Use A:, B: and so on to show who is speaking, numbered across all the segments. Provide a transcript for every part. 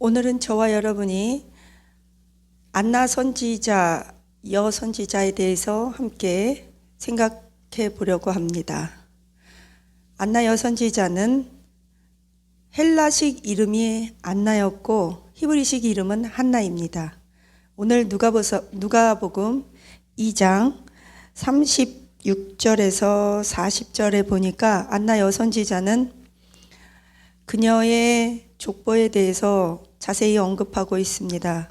A: 오늘은 저와 여러분이 안나 선지자, 여 선지자에 대해서 함께 생각해 보려고 합니다. 안나 여 선지자는 헬라식 이름이 안나였고 히브리식 이름은 한나입니다. 오늘 누가복음 2장 36절에서 40절에 보니까 안나 여 선지자는 그녀의 족보에 대해서 자세히 언급하고 있습니다.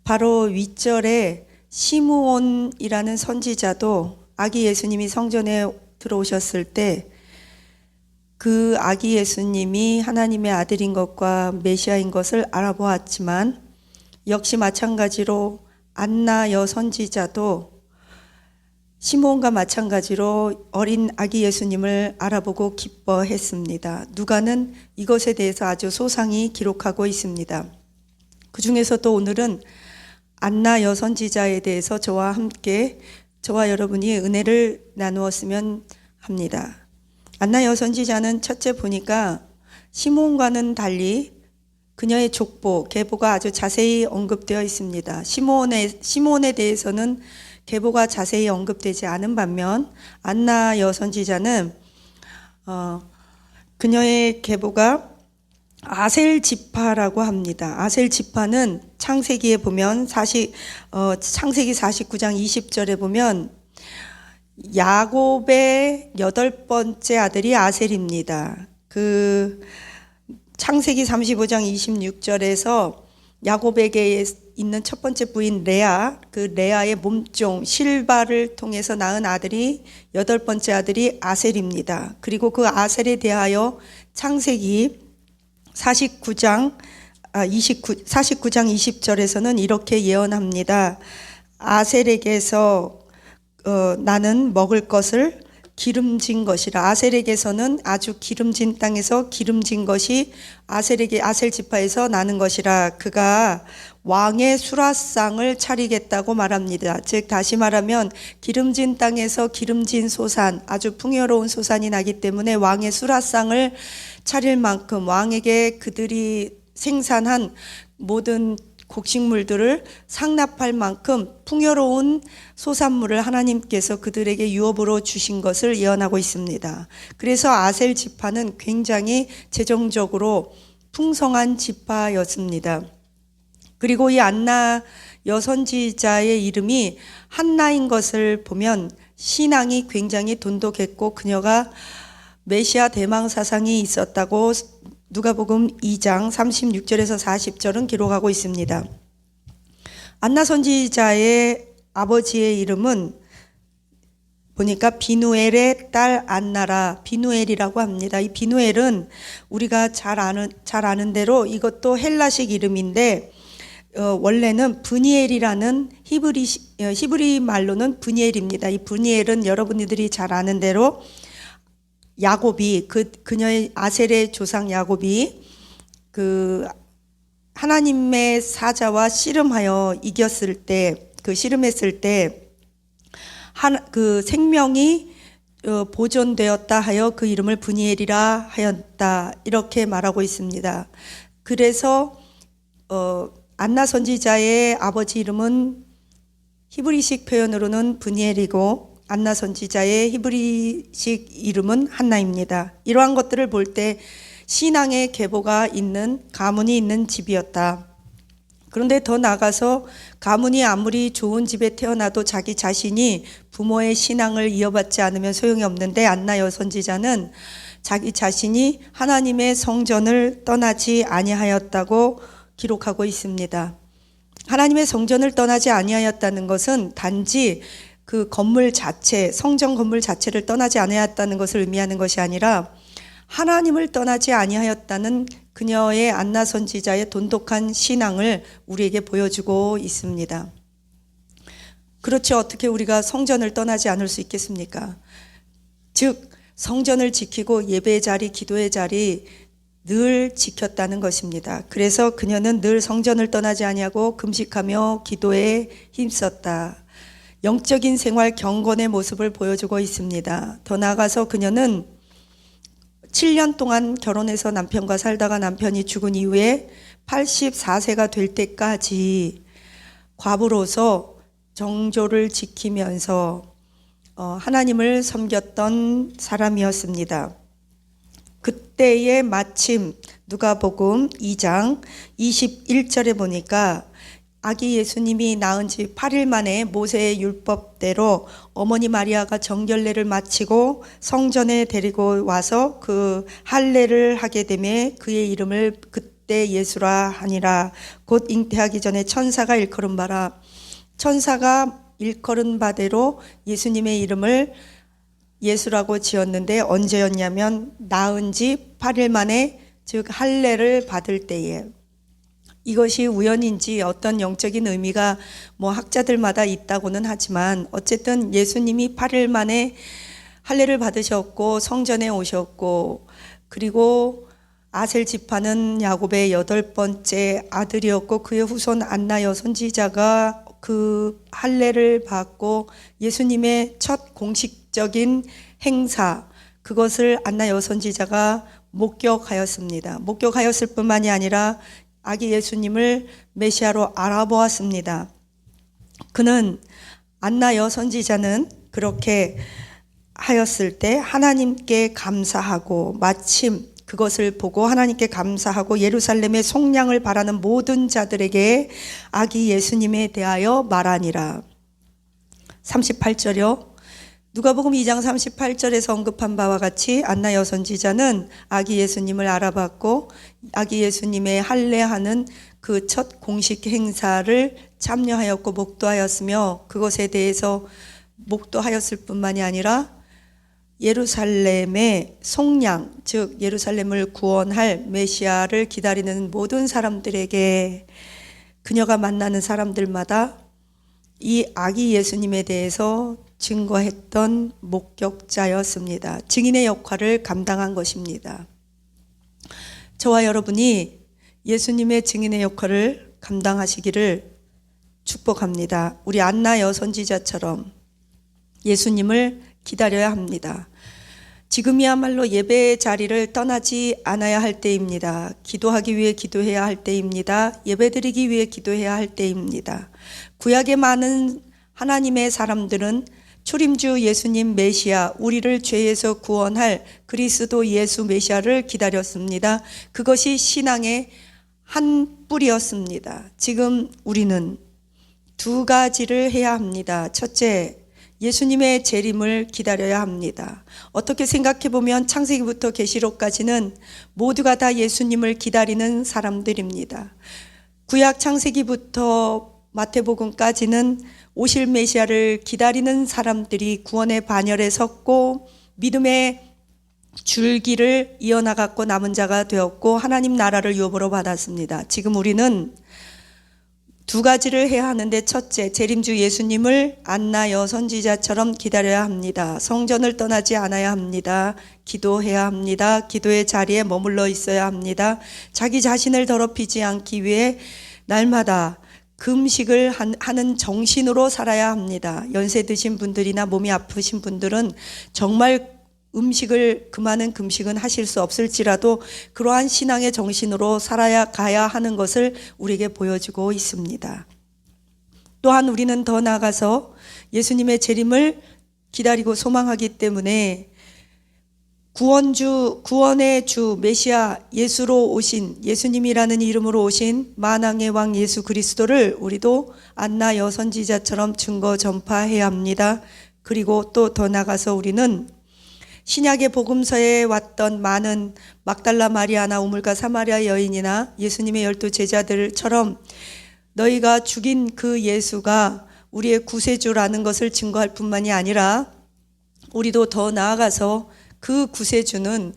A: 바로 윗절에 시므온이라는 선지자도 아기 예수님이 성전에 들어오셨을 때 그 아기 예수님이 하나님의 아들인 것과 메시아인 것을 알아보았지만 역시 마찬가지로 안나 여 선지자도 시므온과 마찬가지로 어린 아기 예수님을 알아보고 기뻐했습니다. 누가는 이것에 대해서 아주 소상히 기록하고 있습니다. 그 중에서도 오늘은 안나 여 선지자에 대해서 저와 여러분이 은혜를 나누었으면 합니다. 안나 여 선지자는 첫째 보니까 시므온과는 달리 그녀의 족보, 계보가 아주 자세히 언급되어 있습니다. 시므온에 대해서는 계보가 자세히 언급되지 않은 반면 안나 여 선지자는 그녀의 계보가 아셀 지파라고 합니다. 아셀 지파는 창세기에 보면 창세기 49장 20절에 보면 야곱의 8번째 아들이 아셀입니다. 창세기 35장 26절에서 야곱에게 있는 첫 번째 부인 레아의 몸종 실바를 통해서 낳은 아들이 8번째 아들이 아셀입니다. 그리고 그 아셀에 대하여 창세기 49장 20절에서는 이렇게 예언합니다. 아셀에게서 나는 먹을 것을 기름진 것이라. 아셀에게서는 아주 기름진 땅에서 기름진 것이 아셀 지파에서 나는 것이라. 그가 왕의 수라상을 차리겠다고 말합니다. 즉 다시 말하면 기름진 땅에서 기름진 소산, 아주 풍요로운 소산이 나기 때문에 왕의 수라상을 차릴 만큼 왕에게 그들이 생산한 모든 곡식물들을 상납할 만큼 풍요로운 소산물을 하나님께서 그들에게 유업으로 주신 것을 예언하고 있습니다. 그래서 아셀 지파는 굉장히 재정적으로 풍성한 지파였습니다. 그리고 이 안나 여선지자의 이름이 한나인 것을 보면 신앙이 굉장히 돈독했고 그녀가 메시아 대망 사상이 있었다고 누가복음 2장 36절에서 40절은 기록하고 있습니다. 안나 선지자의 아버지의 이름은 보니까 비누엘의 딸 안나라, 비누엘이라고 합니다. 이 비누엘은 우리가 잘 아는 대로 이것도 헬라식 이름인데 원래는 브니엘이라는 히브리 말로는 브니엘입니다. 이 브니엘은 여러분들이 잘 아는 대로 야곱이 그녀의 아셀의 조상 야곱이 하나님의 사자와 씨름하여 이겼을 때 씨름했을 때 생명이 보존되었다 하여 그 이름을 브니엘이라 하였다 이렇게 말하고 있습니다. 그래서 안나 선지자의 아버지 이름은 히브리식 표현으로는 브니엘이고 안나 선지자의 히브리식 이름은 한나입니다. 이러한 것들을 볼 때 신앙의 계보가 있는 가문이 있는 집이었다. 그런데 더 나아가서 가문이 아무리 좋은 집에 태어나도 자기 자신이 부모의 신앙을 이어받지 않으면 소용이 없는데 안나 여 선지자는 자기 자신이 하나님의 성전을 떠나지 아니하였다고 기록하고 있습니다. 하나님의 성전을 떠나지 아니하였다는 것은 단지 그 건물 자체, 성전 건물 자체를 떠나지 아니하였다는 것을 의미하는 것이 아니라 하나님을 떠나지 아니하였다는 그녀의 안나 선지자의 돈독한 신앙을 우리에게 보여주고 있습니다. 그렇죠. 어떻게 우리가 성전을 떠나지 않을 수 있겠습니까? 즉 성전을 지키고 예배의 자리, 기도의 자리 늘 지켰다는 것입니다. 그래서 그녀는 늘 성전을 떠나지 아니하고 금식하며 기도에 힘썼다. 영적인 생활 경건의 모습을 보여주고 있습니다. 더 나아가서 그녀는 7년 동안 결혼해서 남편과 살다가 남편이 죽은 이후에 84세가 될 때까지 과부로서 정조를 지키면서 하나님을 섬겼던 사람이었습니다. 그때에 마침 누가복음 2장 21절에 보니까 아기 예수님이 낳은 지 8일 만에 모세의 율법대로 어머니 마리아가 정결례를 마치고 성전에 데리고 와서 그 할례를 하게 되매 그의 이름을 그때 예수라 하니라. 곧 잉태하기 전에 천사가 일컬은 바라. 천사가 일컬은 바대로 예수님의 이름을 예수라고 지었는데 언제였냐면 낳은 지 8일 만에, 즉 할례를 받을 때에. 이것이 우연인지 어떤 영적인 의미가 학자들마다 있다고는 하지만 어쨌든 예수님이 8일 만에 할례를 받으셨고 성전에 오셨고, 그리고 아셀 지파는 야곱의 8번째 아들이었고 그의 후손 안나 선지자가 그 할례를 받고 예수님의 첫 공식적인 행사, 그것을 안나 선지자가 목격하였습니다. 목격하였을 뿐만이 아니라 아기 예수님을 메시아로 알아보았습니다. 그는 안나 선지자는 그렇게 하였을 때 하나님께 감사하고, 마침 그것을 보고 하나님께 감사하고 예루살렘의 속량을 바라는 모든 자들에게 아기 예수님에 대하여 말하니라. 38절이요. 누가복음 2장 38절에서 언급한 바와 같이 안나 선지자는 아기 예수님을 알아봤고 아기 예수님의 할례하는 그 첫 공식 행사를 참여하였고 목도하였으며, 그것에 대해서 목도하였을 뿐만이 아니라 예루살렘의 속량, 즉 예루살렘을 구원할 메시아를 기다리는 모든 사람들에게, 그녀가 만나는 사람들마다 이 아기 예수님에 대해서 증거했던 목격자였습니다. 증인의 역할을 감당한 것입니다. 저와 여러분이 예수님의 증인의 역할을 감당하시기를 축복합니다. 우리 안나 선지자처럼 예수님을 기다려야 합니다. 지금이야말로 예배의 자리를 떠나지 않아야 할 때입니다. 기도하기 위해 기도해야 할 때입니다. 예배드리기 위해 기도해야 할 때입니다. 구약의 많은 하나님의 사람들은 초림주 예수님 메시아, 우리를 죄에서 구원할 그리스도 예수 메시아를 기다렸습니다. 그것이 신앙의 한 뿌리였습니다. 지금 우리는 두 가지를 해야 합니다. 첫째, 예수님의 재림을 기다려야 합니다. 어떻게 생각해보면 창세기부터 계시록까지는 모두가 다 예수님을 기다리는 사람들입니다. 구약 창세기부터 마태복음까지는 오실 메시아를 기다리는 사람들이 구원의 반열에 섰고 믿음의 줄기를 이어나갔고 남은 자가 되었고 하나님 나라를 유업으로 받았습니다. 지금 우리는 두 가지를 해야 하는데, 첫째, 재림주 예수님을 안나 선지자처럼 기다려야 합니다. 성전을 떠나지 않아야 합니다. 기도해야 합니다. 기도의 자리에 머물러 있어야 합니다. 자기 자신을 더럽히지 않기 위해 날마다 금식을 하는 정신으로 살아야 합니다. 연세 드신 분들이나 몸이 아프신 분들은 정말 그 많은 금식은 하실 수 없을지라도 그러한 신앙의 정신으로 가야 하는 것을 우리에게 보여주고 있습니다. 또한 우리는 더 나아가서 예수님의 재림을 기다리고 소망하기 때문에 구원의 주 메시아 예수로 오신, 예수님이라는 이름으로 오신 만왕의 왕 예수 그리스도를 우리도 안나 선지자처럼 증거 전파해야 합니다. 그리고 또 더 나아가서 우리는 신약의 복음서에 왔던 많은 막달라 마리아나 우물가 사마리아 여인이나 예수님의 12 제자들처럼 너희가 죽인 그 예수가 우리의 구세주라는 것을 증거할 뿐만이 아니라 우리도 더 나아가서 그 구세주는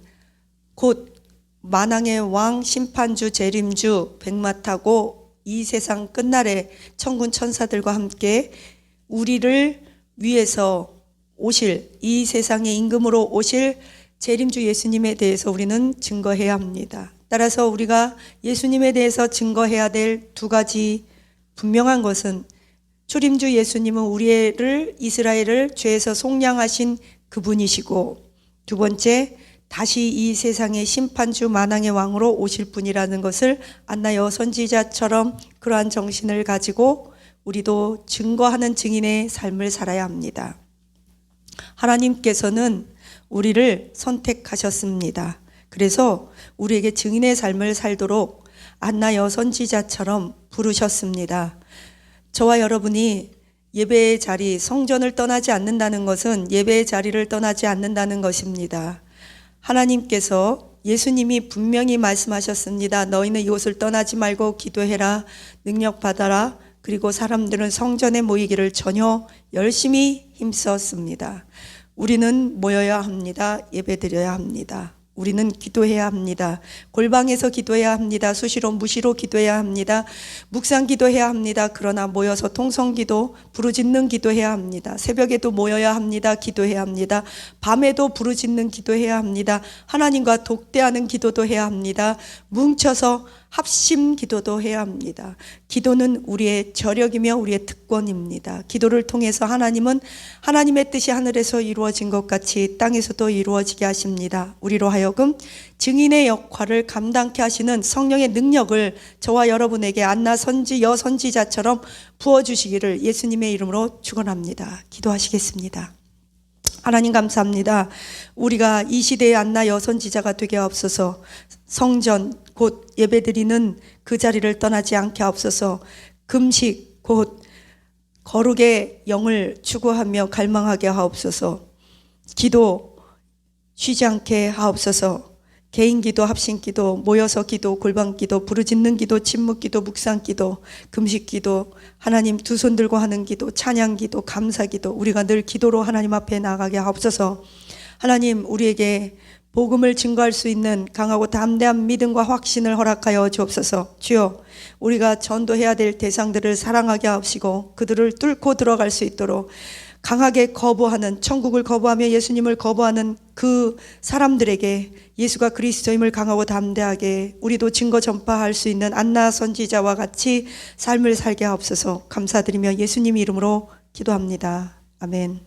A: 곧 만왕의 왕, 심판주, 재림주, 백마 타고 이 세상 끝날에 천군 천사들과 함께 우리를 위해서 오실, 이 세상의 임금으로 오실 재림주 예수님에 대해서 우리는 증거해야 합니다. 따라서 우리가 예수님에 대해서 증거해야 될 두 가지 분명한 것은, 초림주 예수님은 우리를, 이스라엘을 죄에서 속량하신 그분이시고, 두 번째, 다시 이 세상의 심판주 만왕의 왕으로 오실 분이라는 것을 안나 여선지자처럼 그러한 정신을 가지고 우리도 증거하는 증인의 삶을 살아야 합니다. 하나님께서는 우리를 선택하셨습니다. 그래서 우리에게 증인의 삶을 살도록 안나 여선지자처럼 부르셨습니다. 저와 여러분이 예배의 자리, 성전을 떠나지 않는다는 것은 예배의 자리를 떠나지 않는다는 것입니다. 하나님께서 예수님이 분명히 말씀하셨습니다. 너희는 이곳을 떠나지 말고 기도해라, 능력 받아라. 그리고 사람들은 성전에 모이기를 전혀 열심히 힘썼습니다. 우리는 모여야 합니다. 예배드려야 합니다. 우리는 기도해야 합니다. 골방에서 기도해야 합니다. 수시로 무시로 기도해야 합니다. 묵상 기도해야 합니다. 그러나 모여서 통성기도, 부르짖는 기도해야 합니다. 새벽에도 모여야 합니다. 기도해야 합니다. 밤에도 부르짖는 기도해야 합니다. 하나님과 독대하는 기도도 해야 합니다. 뭉쳐서 합심 기도도 해야 합니다. 기도는 우리의 저력이며 우리의 특권입니다. 기도를 통해서 하나님은 하나님의 뜻이 하늘에서 이루어진 것 같이 땅에서도 이루어지게 하십니다. 우리로 하여금 증인의 역할을 감당케 하시는 성령의 능력을 저와 여러분에게 안나 선지 여선지자처럼 부어주시기를 예수님의 이름으로 축원합니다. 기도하시겠습니다. 하나님 감사합니다. 우리가 이 시대의 안나 여선지자가 되게 하옵소서. 성전 곧 예배드리는 그 자리를 떠나지 않게 하옵소서. 금식 곧 거룩의 영을 추구하며 갈망하게 하옵소서. 기도 쉬지 않게 하옵소서. 개인 기도, 합심 기도, 모여서 기도, 골방 기도, 부르짖는 기도, 침묵 기도, 묵상 기도, 금식 기도, 하나님 두 손 들고 하는 기도, 찬양 기도, 감사 기도, 우리가 늘 기도로 하나님 앞에 나가게 하옵소서. 하나님 우리에게 복음을 증거할 수 있는 강하고 담대한 믿음과 확신을 허락하여 주옵소서. 주여, 우리가 전도해야 될 대상들을 사랑하게 하옵시고 그들을 뚫고 들어갈 수 있도록 강하게 거부하는, 천국을 거부하며 예수님을 거부하는 그 사람들에게 예수가 그리스도임을 강하고 담대하게 우리도 증거 전파할 수 있는 안나 선지자와 같이 삶을 살게 하옵소서. 감사드리며 예수님 이름으로 기도합니다. 아멘.